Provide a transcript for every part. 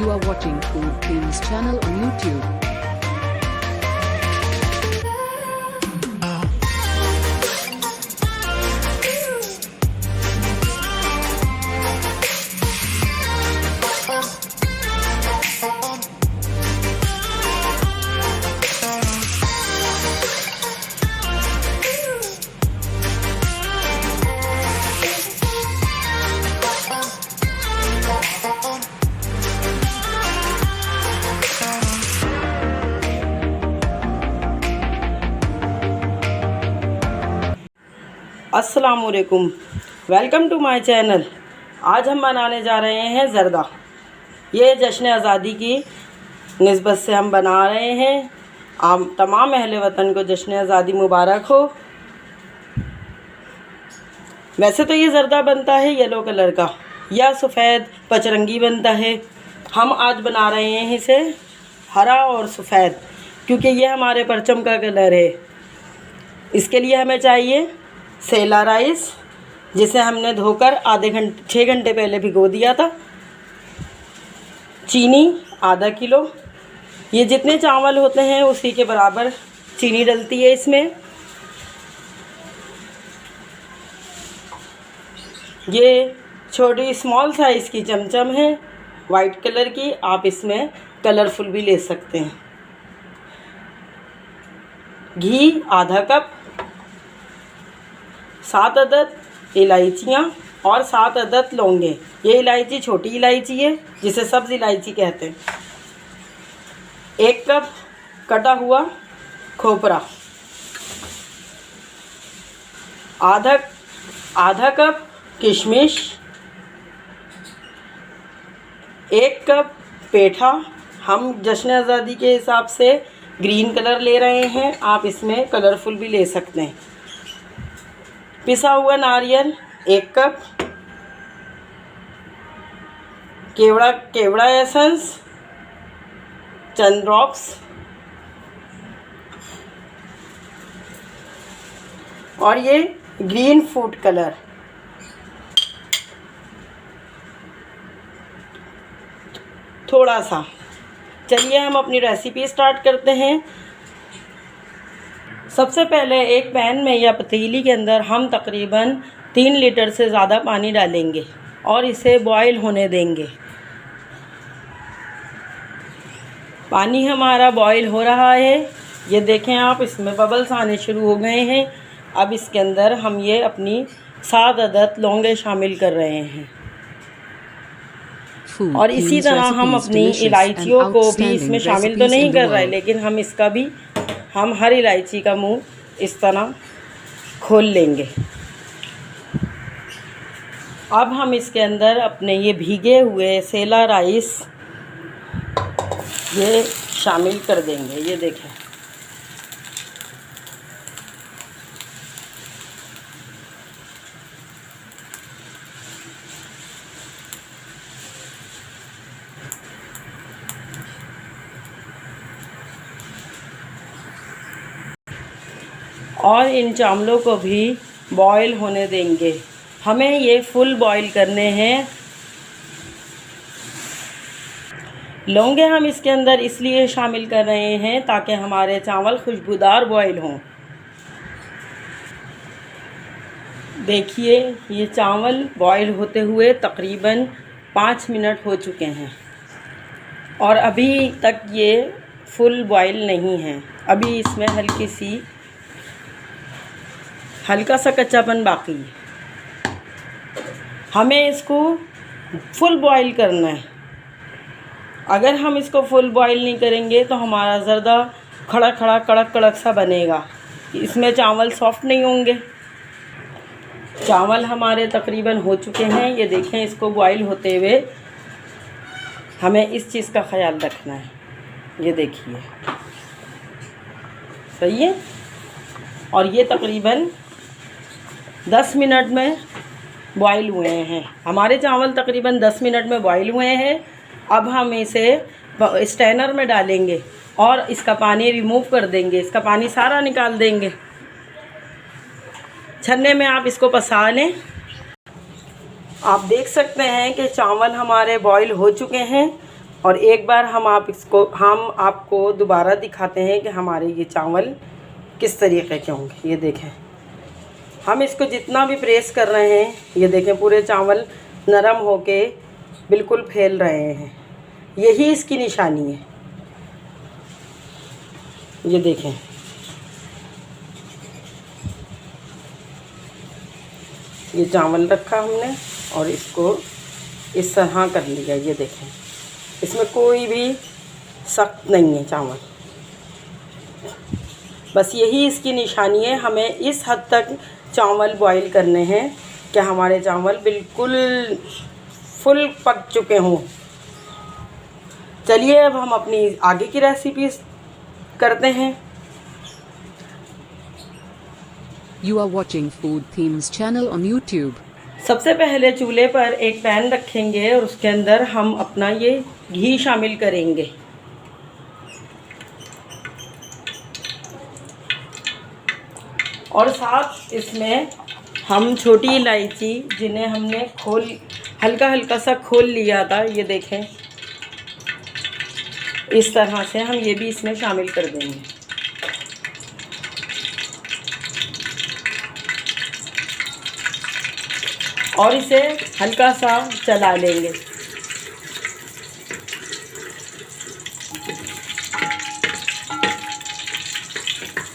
You are watching Food Queens channel on YouTube. अस्सलामुअलैकुम, welcome to my channel. आज हम बनाने जा रहे हैं ज़रदा। ये जश्न आज़ादी की निस्बत से हम बना रहे हैं। आप तमाम अहले वतन को जश्न आज़ादी मुबारक हो। वैसे तो ये ज़रदा बनता है येलो कलर का या सफ़ेद पचरंगी बनता है। हम आज बना रहे हैं इसे हरा और सफ़ेद, क्योंकि ये हमारे परचम का कलर है। इसके लिए हमें चाहिए सेला राइस, जिसे हमने धोकर 6 घंटे पहले भिगो दिया था। चीनी आधा किलो, ये जितने चावल होते हैं उसी के बराबर चीनी डलती है इसमें। ये छोटी स्मॉल साइज़ की चमचम है वाइट कलर की, आप इसमें कलरफुल भी ले सकते हैं। घी आधा कप, 7 अदद इलायचियाँ और 7 अदद लौंगे। ये इलायची छोटी इलायची है जिसे सब्ज़ इलायची कहते हैं। 1 कप कटा हुआ खोपरा, आधा कप किशमिश, 1 कप पेठा। हम जश्न आज़ादी के हिसाब से ग्रीन कलर ले रहे हैं, आप इसमें कलरफुल भी ले सकते हैं। पिसा हुआ नारियल 1 कप, केवड़ा एसेंस चंद ड्रॉप्स, और ये ग्रीन फूड कलर। थोड़ा सा। चलिए हम अपनी रेसिपी स्टार्ट करते हैं। सबसे पहले एक पैन में या पतीली के अंदर हम तकरीबन 3 लीटर से ज़्यादा पानी डालेंगे और इसे बॉईल होने देंगे। पानी हमारा बॉईल हो रहा है, ये देखें आप, इसमें बबल्स आने शुरू हो गए हैं। अब इसके अंदर हम ये अपनी 7 अदद लौंगे शामिल कर रहे हैं और इसी तरह हम अपनी इलायचियों को भी इसमें शामिल तो नहीं कर रहे, लेकिन हम हर इलायची का मुंह इस तरह खोल लेंगे। अब हम इसके अंदर अपने ये भीगे हुए सेला राइस ये शामिल कर देंगे। ये देखें, और इन चावलों को भी बॉईल होने देंगे। हमें ये फुल बॉईल करने हैं। लौंगे हम इसके अंदर इसलिए शामिल कर रहे हैं ताकि हमारे चावल खुशबूदार बॉईल हों। देखिए, ये चावल बॉईल होते हुए तकरीबन 5 मिनट हो चुके हैं और अभी तक ये फुल बॉईल नहीं है। अभी इसमें हल्का सा कच्चापन बाकी है। हमें इसको फुल बॉईल करना है। अगर हम इसको फुल बॉईल नहीं करेंगे तो हमारा ज़रदा खड़ा खड़ा कड़क कड़क सा बनेगा, इसमें चावल सॉफ्ट नहीं होंगे। चावल हमारे तकरीबन हो चुके हैं, ये देखें। इसको बॉईल होते हुए हमें इस चीज़ का ख्याल रखना है। ये देखिए, सही है। और ये तकरीबन 10 मिनट में बॉईल हुए हैं। हमारे चावल तकरीबन 10 मिनट में बॉईल हुए हैं। अब हम इसे स्ट्रेनर में डालेंगे और इसका पानी रिमूव कर देंगे, इसका पानी सारा निकाल देंगे। छन्ने में आप इसको पसा लें। आप देख सकते हैं कि चावल हमारे बॉईल हो चुके हैं और एक बार हम आपको दोबारा दिखाते हैं कि हमारे ये चावल किस तरीके के होंगे। ये देखें, हम इसको जितना भी प्रेस कर रहे हैं, ये देखें पूरे चावल नरम होके बिल्कुल फैल रहे हैं। यही इसकी निशानी है। ये देखें, ये चावल रखा हमने और इसको इस तरह कर लिया। ये देखें, इसमें कोई भी सख्त नहीं है चावल, बस यही इसकी निशानी है। हमें इस हद तक चावल बॉईल करने हैं कि हमारे चावल बिल्कुल फुल पक चुके हों। चलिए अब हम अपनी आगे की रेसिपी करते हैं। You are watching Food Themes channel on YouTube. सबसे पहले चूल्हे पर एक पैन रखेंगे और उसके अंदर हम अपना ये घी शामिल करेंगे। और साथ इसमें हम छोटी इलायची, जिन्हें हमने हल्का हल्का सा खोल लिया था, ये देखें, इस तरह से हम ये भी इसमें शामिल कर देंगे। और इसे हल्का सा चला लेंगे।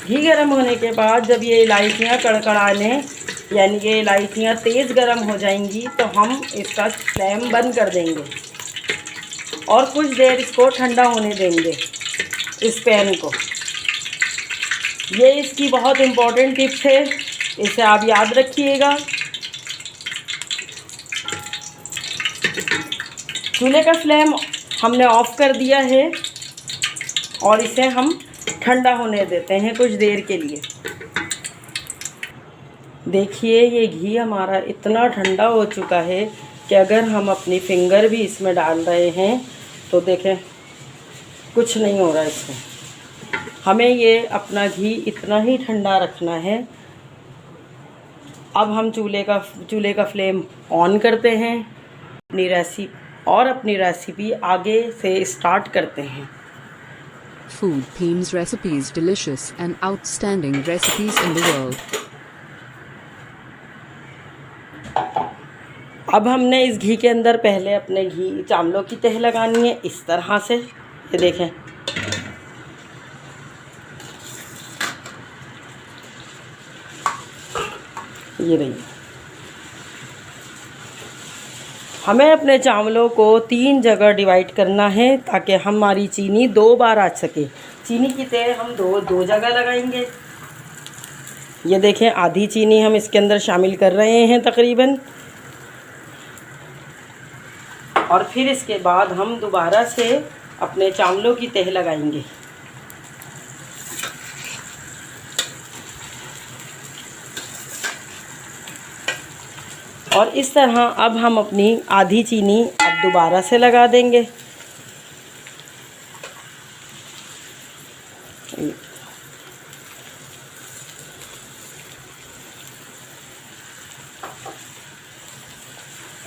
घी गर्म होने के बाद जब ये इलायचियाँ कड़कड़ाने, यानी कि इलायचियाँ तेज़ गर्म हो जाएंगी, तो हम इसका फ्लेम बंद कर देंगे और कुछ देर इसको ठंडा होने देंगे, इस पैन को। ये इसकी बहुत इम्पोर्टेंट टिप्स है, इसे आप याद रखिएगा। चूल्हे का फ्लेम हमने ऑफ़ कर दिया है और इसे हम ठंडा होने देते हैं कुछ देर के लिए। देखिए, ये घी हमारा इतना ठंडा हो चुका है कि अगर हम अपनी फिंगर भी इसमें डाल रहे हैं तो देखें कुछ नहीं हो रहा इसमें। हमें ये अपना घी इतना ही ठंडा रखना है। अब हम चूल्हे का फ्लेम ऑन करते हैं अपनी रेसिपी आगे से स्टार्ट करते हैं। Food Themes recipes, delicious and outstanding recipes in the world. अब हमने इस घी के अंदर पहले अपने चावलों की तह लगानी है, इस तरह से। ये देखें, ये रही। हमें अपने चावलों को 3 जगह डिवाइड करना है ताकि हमारी चीनी 2 बार आ सके। चीनी की तह हम दो जगह लगाएंगे। ये देखें, आधी चीनी हम इसके अंदर शामिल कर रहे हैं तकरीबन, और फिर इसके बाद हम दोबारा से अपने चावलों की तह लगाएंगे। और इस तरह अब हम अपनी आधी चीनी अब दोबारा से लगा देंगे।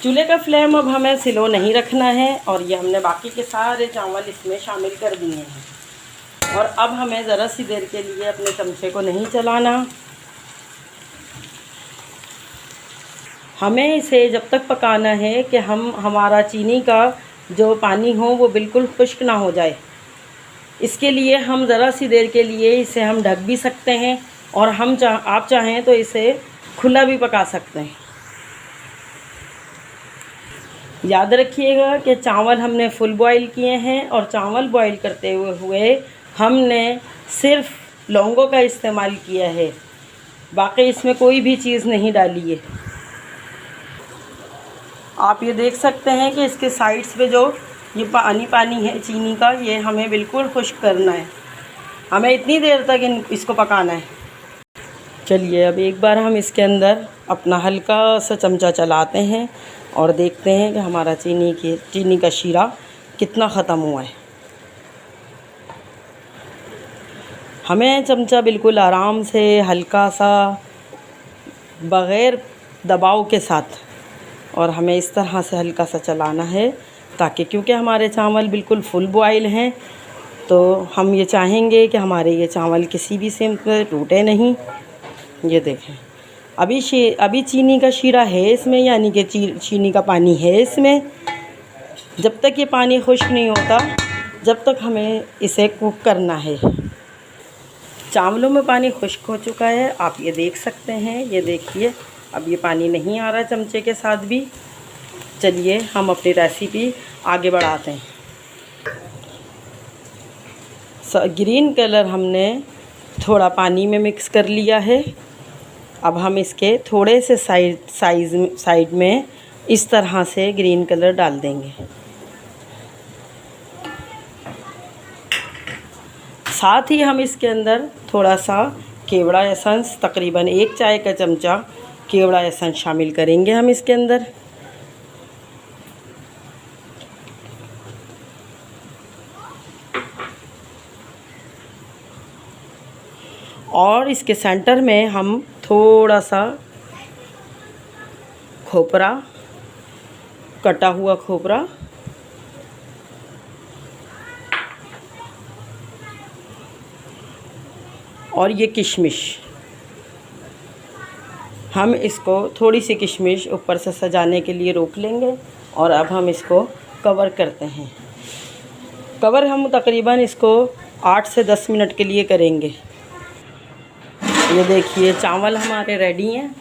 चूल्हे का फ्लेम अब हमें स्लो नहीं रखना है और ये हमने बाकी के सारे चावल इसमें शामिल कर दिए हैं। और अब हमें ज़रा सी देर के लिए अपने चमचे को नहीं चलाना। हमें इसे जब तक पकाना है कि हमारा चीनी का जो पानी हो वो बिल्कुल खुश्क ना हो जाए। इसके लिए हम ज़रा सी देर के लिए इसे हम ढक भी सकते हैं और आप चाहें तो इसे खुला भी पका सकते हैं। याद रखिएगा कि चावल हमने फुल बॉईल किए हैं और चावल बॉईल करते हुए हमने सिर्फ लौंगों का इस्तेमाल किया है, बाकी इसमें कोई भी चीज़ नहीं डाली है। आप ये देख सकते हैं कि इसके साइड्स पे जो ये पानी है चीनी का, ये हमें बिल्कुल खुश्क करना है। हमें इतनी देर तक इसको पकाना है। चलिए अब एक बार हम इसके अंदर अपना हल्का सा चमचा चलाते हैं और देखते हैं कि हमारा चीनी का शीरा कितना ख़त्म हुआ है। हमें चमचा बिल्कुल आराम से हल्का सा बग़ैर दबाव के साथ, और हमें इस तरह से हल्का सा चलाना है ताकि क्योंकि हमारे चावल बिल्कुल फुल बॉयल हैं, तो हम ये चाहेंगे कि हमारे ये चावल किसी भी से टूटे नहीं। ये देखें, अभी चीनी का शीरा है इसमें, यानी कि चीनी का पानी है इसमें। जब तक ये पानी खुश्क नहीं होता, जब तक हमें इसे कुक करना है। चावलों में पानी खुश्क हो चुका है, आप ये देख सकते हैं। ये देखिए, अब ये पानी नहीं आ रहा चमचे के साथ भी। चलिए हम अपनी रेसिपी आगे बढ़ाते हैं। ग्रीन कलर हमने थोड़ा पानी में मिक्स कर लिया है। अब हम इसके थोड़े से साइड में इस तरह से ग्रीन कलर डाल देंगे। साथ ही हम इसके अंदर थोड़ा सा केवड़ा एसेंस, तकरीबन 1 चाय का चमचा केवड़ा एसेंस शामिल करेंगे हम इसके अंदर। और इसके सेंटर में हम थोड़ा सा खोपरा, कटा हुआ खोपरा, और ये किशमिश, हम इसको थोड़ी सी किशमिश ऊपर से सजाने के लिए रोक लेंगे। और अब हम इसको कवर करते हैं। कवर हम तकरीबन इसको 8 से 10 मिनट के लिए करेंगे। ये देखिए, चावल हमारे रेडी हैं।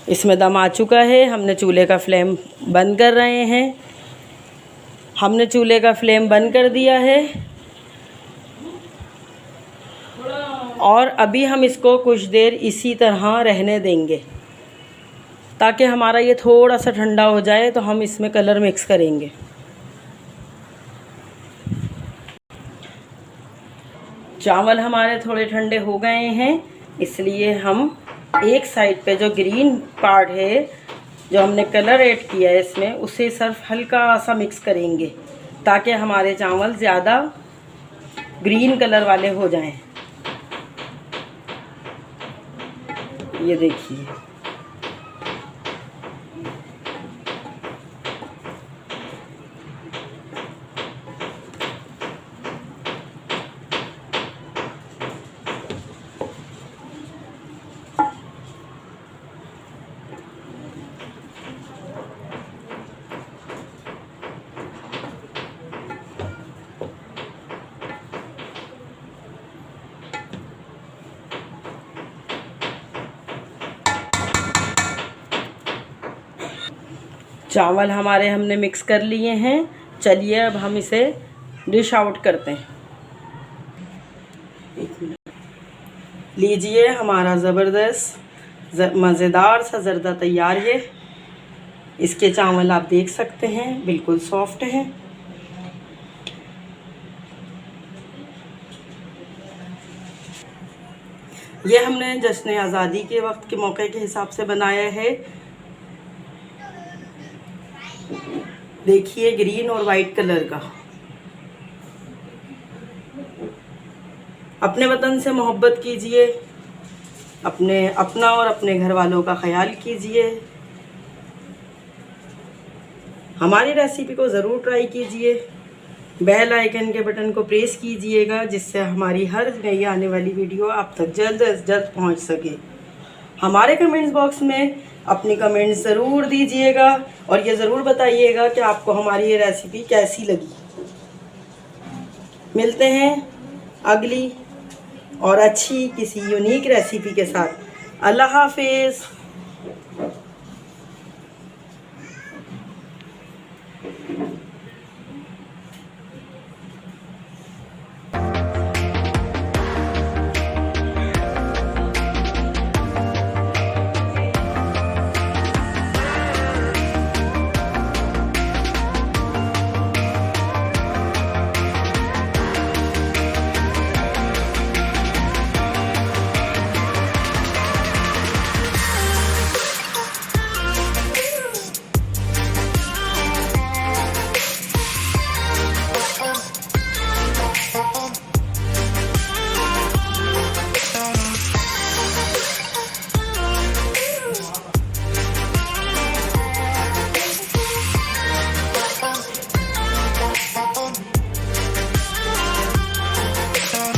इसमें दम आ चुका है। हमने चूल्हे का फ्लेम बंद कर रहे हैं। हमने चूल्हे का फ्लेम बंद कर दिया है। और अभी हम इसको कुछ देर इसी तरह रहने देंगे, ताकि हमारा ये थोड़ा सा ठंडा हो जाए, तो हम इसमें कलर मिक्स करेंगे। चावल हमारे थोड़े ठंडे हो गए हैं, इसलिए हम एक साइड पे जो ग्रीन पार्ट है, जो हमने कलर ऐड किया है इसमें, उसे सिर्फ हल्का सा मिक्स करेंगे, ताकि हमारे चावल ज़्यादा ग्रीन कलर वाले हो जाएं। ये देखिए, चावल हमारे हमने मिक्स कर लिए हैं। चलिए अब हम इसे डिश आउट करते हैं। लीजिए, हमारा ज़बरदस्त मज़ेदार सा ज़र्दा तैयार है। इसके चावल आप देख सकते हैं, बिल्कुल सॉफ्ट हैं। ये हमने जश्न आज़ादी के वक्त के मौके के हिसाब से बनाया है। देखिए, ग्रीन और वाइट कलर का। अपने वतन से मोहब्बत कीजिए, अपना और अपने घर वालों का ख्याल कीजिए। हमारी रेसिपी को ज़रूर ट्राई कीजिए। बेल आइकन के बटन को प्रेस कीजिएगा, जिससे हमारी हर नई आने वाली वीडियो आप तक जल्द से जल्द पहुंच सके। हमारे कमेंट्स बॉक्स में अपनी कमेंट्स ज़रूर दीजिएगा और ये ज़रूर बताइएगा कि आपको हमारी ये रेसिपी कैसी लगी। मिलते हैं अगली और अच्छी किसी यूनिक रेसिपी के साथ। अल्लाह हाफिज़।